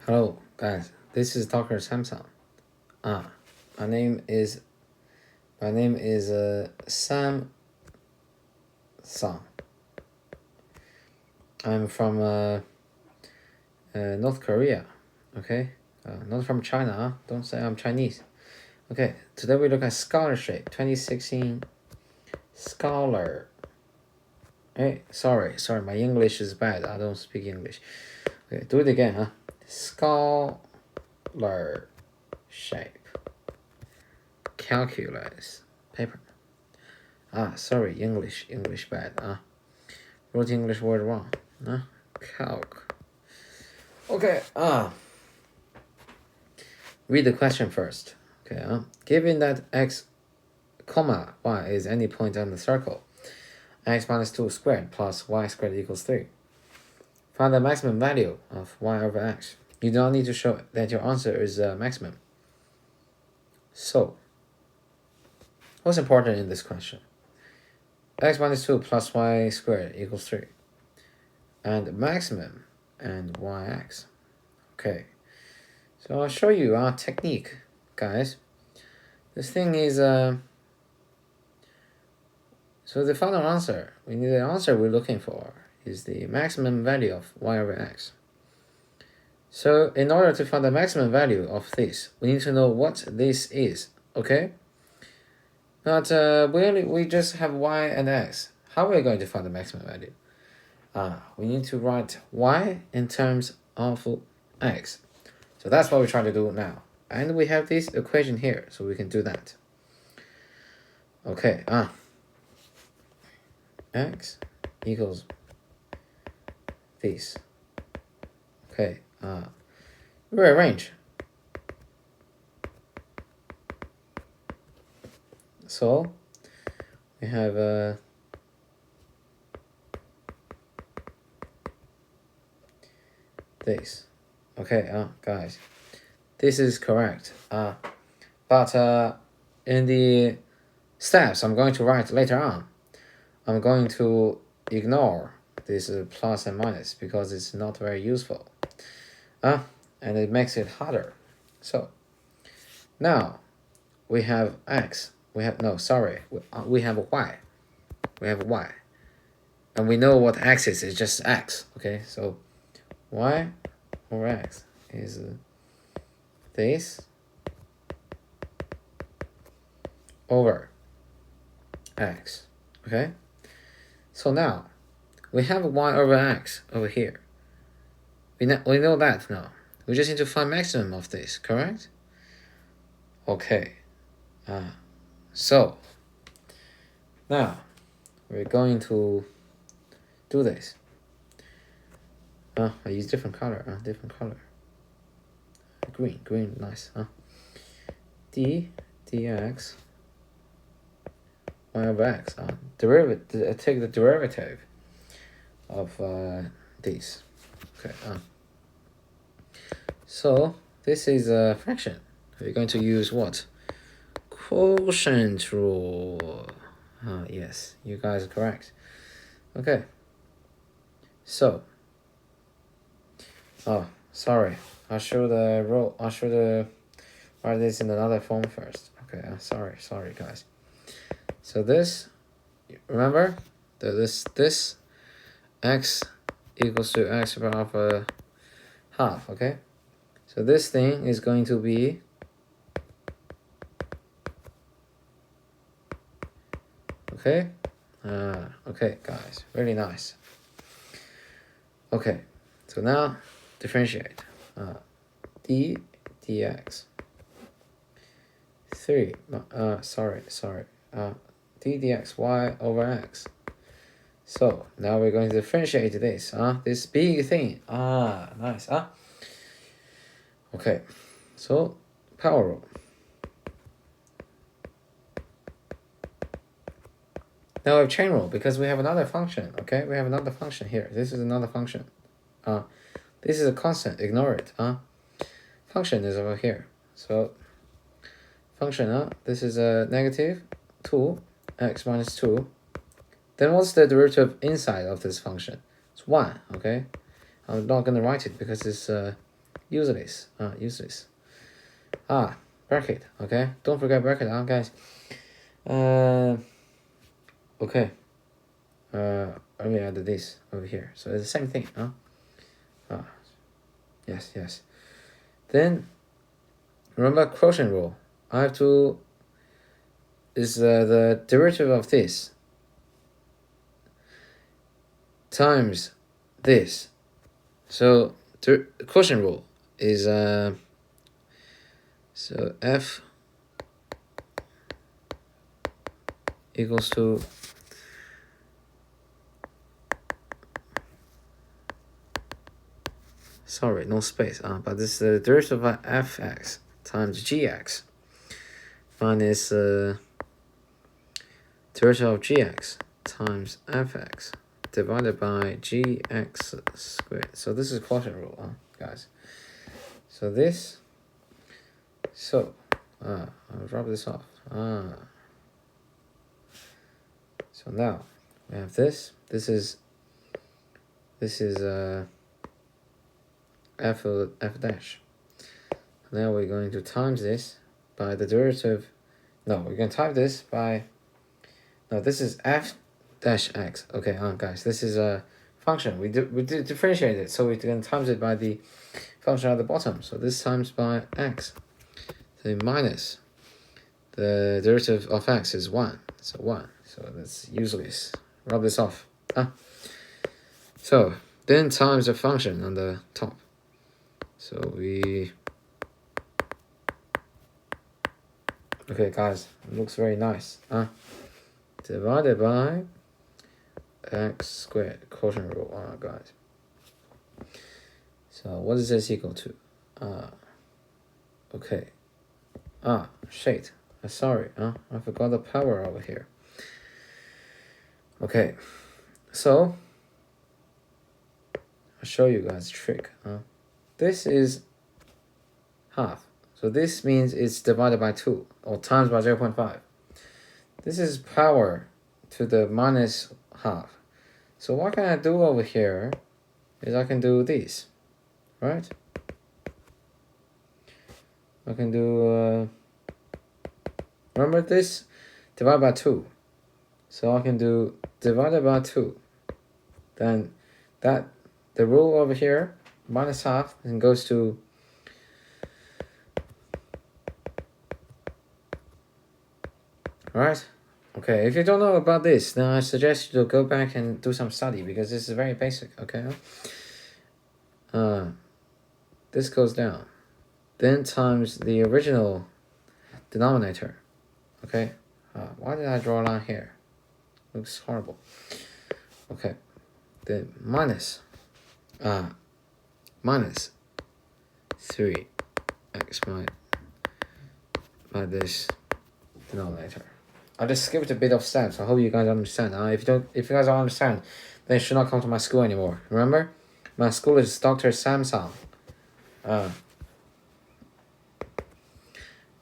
Hello, guys. This is Dr. Samson. Ah, my name is Sam Song. I'm from North Korea. Okay, not from China. Huh? Don't say I'm Chinese. Okay, today we look at scholarship 2016 scholar. Hey, sorry, my English is bad. I don't speak English. Okay, do it again, huh? Scholarship. Calculus paper. Sorry, English bad. Wrote English word wrong. Calc. Okay. Read the question first. Okay. Given that x, comma y is any point on the circle, x minus 2 squared plus y squared equals 3. Find the maximum value of y over x. You don't need to show that your answer is maximum. So, what's important in this question? X minus 2 plus y squared equals 3. And maximum and yx. Okay. So I'll show you our technique, guys. This thing is, so the final answer, we need the answer we're looking for is the maximum value of y over x. So in order to find the maximum value of this, we need to know what this is, okay? But we just have y and x. How are we going to find the maximum value? We need to write y in terms of x. So that's what we're trying to do now. And we have this equation here, so we can do that. Okay, x equals this. Okay, rearrange. So we have this. Okay, guys, this is correct. But in the steps I'm going to write later on, I'm going to ignore this plus and minus because it's not very useful. And it makes it harder. So now we have x. We have y. We have y. And we know what x is. It's just x. Okay, so y over x is this over x. Okay, so now we have y over x over here. We know that now. We just need to find maximum of this, correct? Okay. So now we're going to do this. I use different color. Green, nice. dx y over x. Take the derivative of these. Okay. So this is a fraction. We're going to use what? Quotient rule. Yes, you guys are correct. Okay. So. Sorry. I'll show the write this in another form first. Okay. Sorry, guys. So this, remember, this x equals to x over half. Okay. So this thing is going to be okay. Okay, guys, really nice. Okay, so now differentiate. D dx 3. D dx y over x. So now we're going to differentiate this. This big thing. Nice. Okay, so power rule. Now we have chain rule because we have another function. Okay, we have another function here. This is another function. This is a constant. Ignore it. Function is over here. So function. This is a negative 2 x minus 2. Then what's the derivative inside of this function? It's 1. Okay, I'm not gonna write it because it's useless. Useless. Bracket. Okay, don't forget bracket, guys. Okay. Let me add this over here. So it's the same thing, Yes. Then remember quotient rule. I have to is the derivative of this times this. So the quotient rule is so f equals to no space, but this is the derivative of fx times gx minus derivative of gx times fx divided by gx squared. So this is quotient rule, guys. So this, I'll drop this off. So now we have this. This is f dash. Now we're going to times this by the derivative. No, we're going to type this by. No, this is f dash x. Okay, guys, this is a function. We differentiate it, so we're going to times it by the function at the bottom. So this times by x. So minus the derivative of x is 1. So 1. So that's useless. Rub this off. So then times the function on the top. So we. Okay, guys, it looks very nice. Divided by x squared, quotient rule, guys. So what is this equal to? Okay. Shit. Sorry, I forgot the power over here. Okay. So I'll show you guys a trick. This is half. So this means it's divided by 2 or times by 0.5. This is power to the minus half. So what can I do over here is I can do this, right? I can do, remember this? Divided by 2. So I can do divided by 2. Then the rule over here, minus half, and goes to right? Okay, if you don't know about this, then I suggest you to go back and do some study because this is very basic, okay? This goes down. Then times the original denominator, okay? Why did I draw a line here? Looks horrible. Okay, then minus 3x by this denominator. I just skipped a bit of steps. I hope you guys understand. If you guys don't understand, then you should not come to my school anymore. Remember, my school is Dr. Samsung.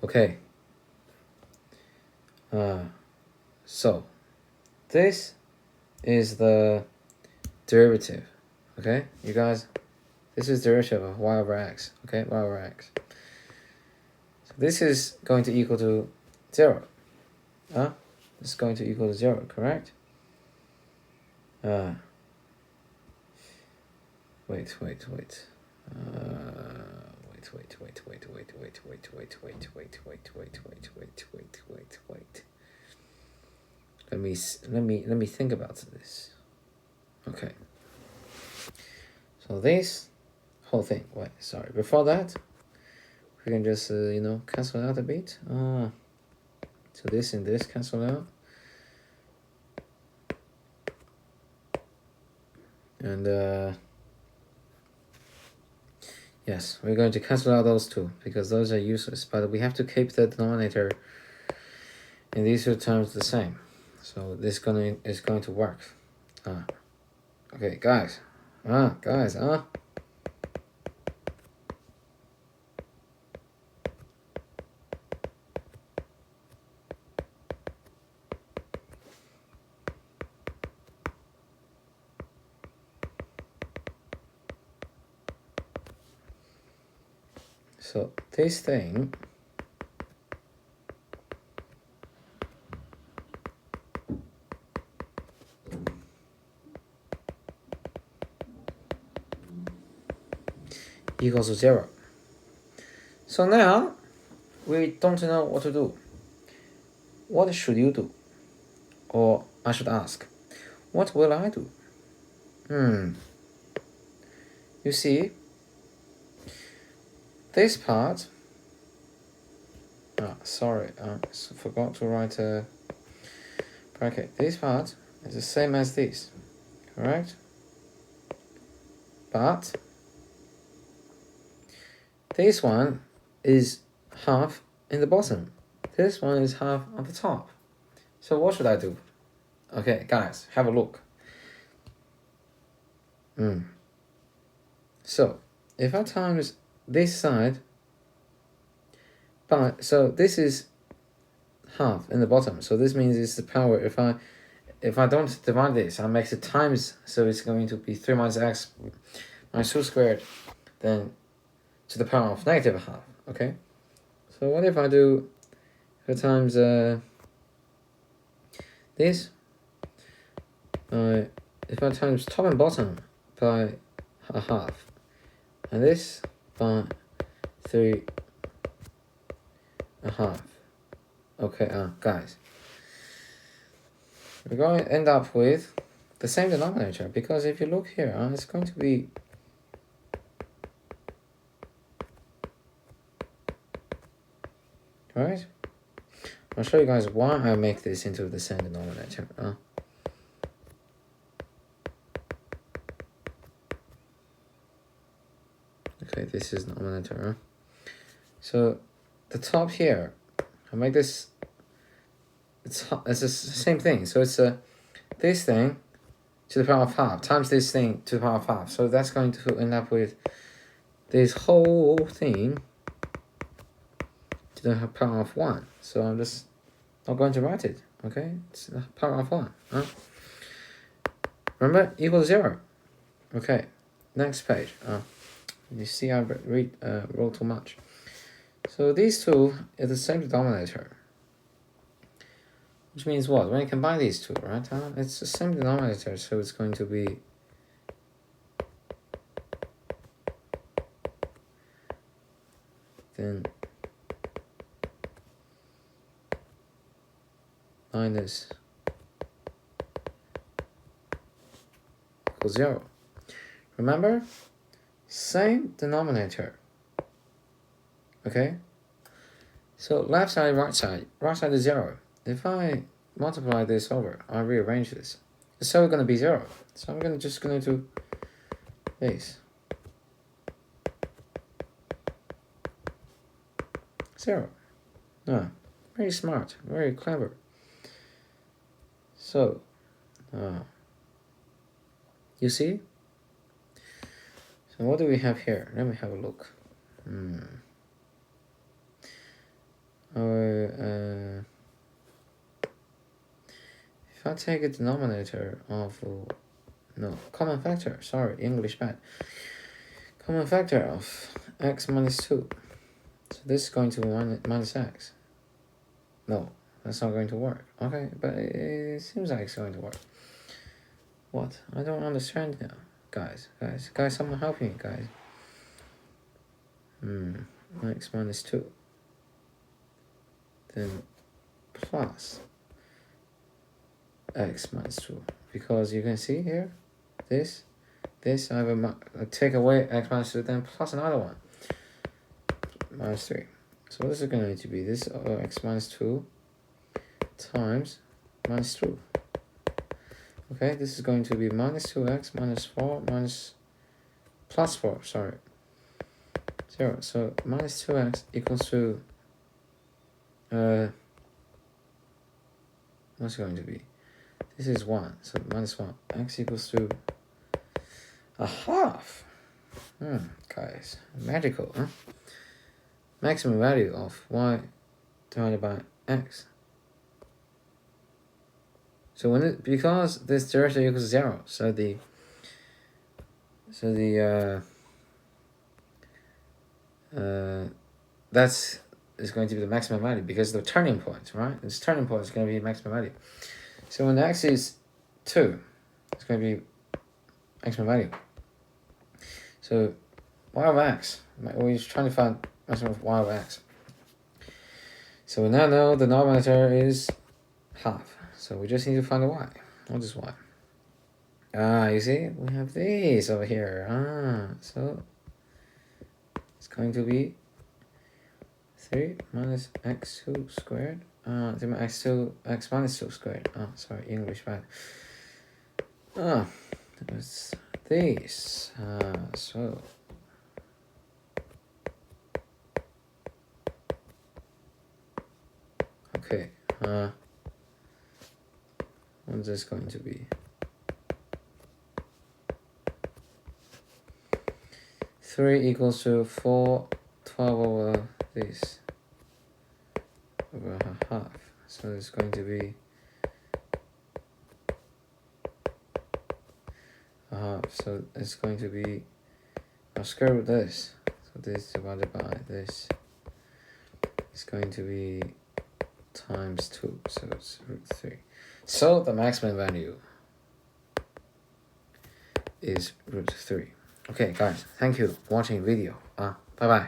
Okay. So this is the derivative. Okay, you guys, this is derivative of y over x. Okay, y over x. So this is going to equal to 0. This is going to equal to 0, correct? Wait. Let me think about this. Okay. So this whole thing. Wait, sorry. Before that, we can just cancel out a bit. So this and this cancel out. And yes, we're going to cancel out those two because those are useless. But we have to keep the denominator in these two terms the same. So this is going to work. Okay, guys. So this thing equals to 0. So now we don't know what to do. What should you do? Or I should ask, what will I do? You see, this part, sorry, I forgot to write a bracket. This part is the same as this, correct? But this one is half in the bottom. This one is half on the top. So what should I do? Okay, guys, have a look. So if I times this side by, so this is half in the bottom. So this means it's the power. If I don't divide this, I make it times. So it's going to be 3 minus x minus 2 squared, then to the power of negative half. Okay. So what if I do times this? If I times top and bottom by a half, and this by 3.5. Okay, guys, we're going to end up with the same denominator, because if you look here, it's going to be right. I'll show you guys why I make this into the same denominator. Okay, this is denominator. So the top here, I make this. It's the same thing. So it's this thing to the power of half times this thing to the power of half. So that's going to end up with this whole thing to the power of 1. So I'm just not going to write it. Okay, it's the power of 1. Remember, equals 0. Okay, next page. You see, I wrote too much. So these two is the same denominator, which means what? When you combine these two, right? It's the same denominator, so it's going to be then minus equals 0. Remember, same denominator. Okay, so left side, right side is 0. If I multiply this over, I rearrange this. It's still going to be 0. So I'm just going to do this. 0. Very smart, very clever. So, you see? So what do we have here? Let me have a look. If I take a denominator of, common factor, sorry, English bad. Common factor of x minus 2. So this is going to be minus x. No, that's not going to work. Okay, but it seems like it's going to work. What? I don't understand now. Guys, someone help me, guys. X minus 2. Then plus x minus 2. Because you can see here, this, I have take away x minus 2, then plus another one, minus 3. So this is going to be this x minus 2 times minus 2. Okay, this is going to be minus 2x minus 4 plus 4, sorry, 0. So minus 2x equals to, what's it going to be? This is 1, so minus 1. X equals to a half. Guys, magical, huh? Maximum value of y divided by x. So because this derivative equals 0, so the that's is going to be the maximum value because the turning point, right? This turning point is going to be maximum value. So when x is 2, it's going to be maximum value. So y of x, we're trying to find maximum of y of x. So we now know the denominator is half. So we just need to find the y. What is y? You see, we have these over here. So it's going to be 3 minus x2 squared. 3 minus x minus 2 squared. Sorry, English bad. It's this. So okay. What's this going to be? 3 equals to 4, 12 over this, over half. So it's going to be a half. So it's going to be, I'll square root this. So this divided by this is going to be times 2. So it's root 3. So the maximum value is root 3. Okay, guys, thank you for watching video. Bye bye.